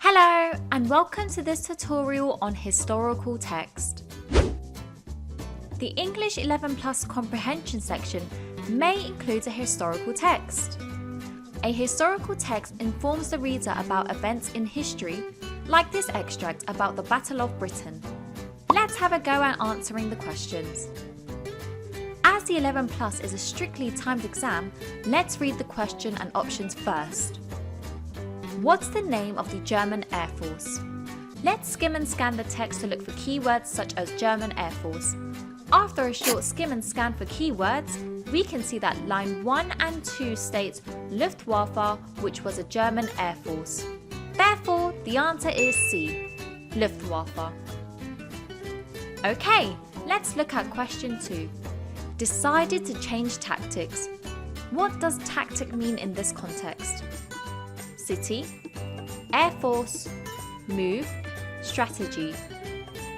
Hello and welcome to this tutorial on historical text. The English 11 Plus comprehension section may include a historical text. A historical text informs the reader about events in history, like this extract about the Battle of Britain. Let's have a go at answering the questions. As the 11 Plus is a strictly timed exam, let's read the question and options first. What's the name of the German Air Force? Let's skim and scan the text to look for keywords such as German Air Force. After a short skim and scan for keywords, we can see that line 1 and 2 states Luftwaffe, which was a German Air Force. Therefore, the answer is C, Luftwaffe. Okay, let's look at question 2. Decided to change tactics. What does tactic mean in this context? City, Air Force, move, strategy.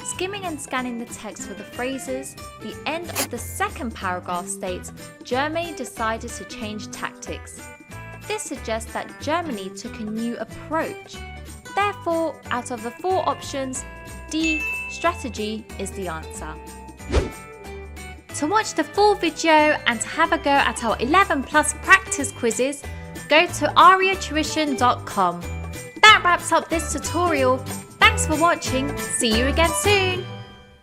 Skimming and scanning the text for the phrases, the end of the second paragraph states Germany decided to change tactics. This suggests that Germany took a new approach. Therefore, out of the 4 options, D, strategy is the answer. To watch the full video and to have a go at our 11 Plus practice quizzes, go to ariatuition.com. That wraps up this tutorial. Thanks for watching. See you again soon.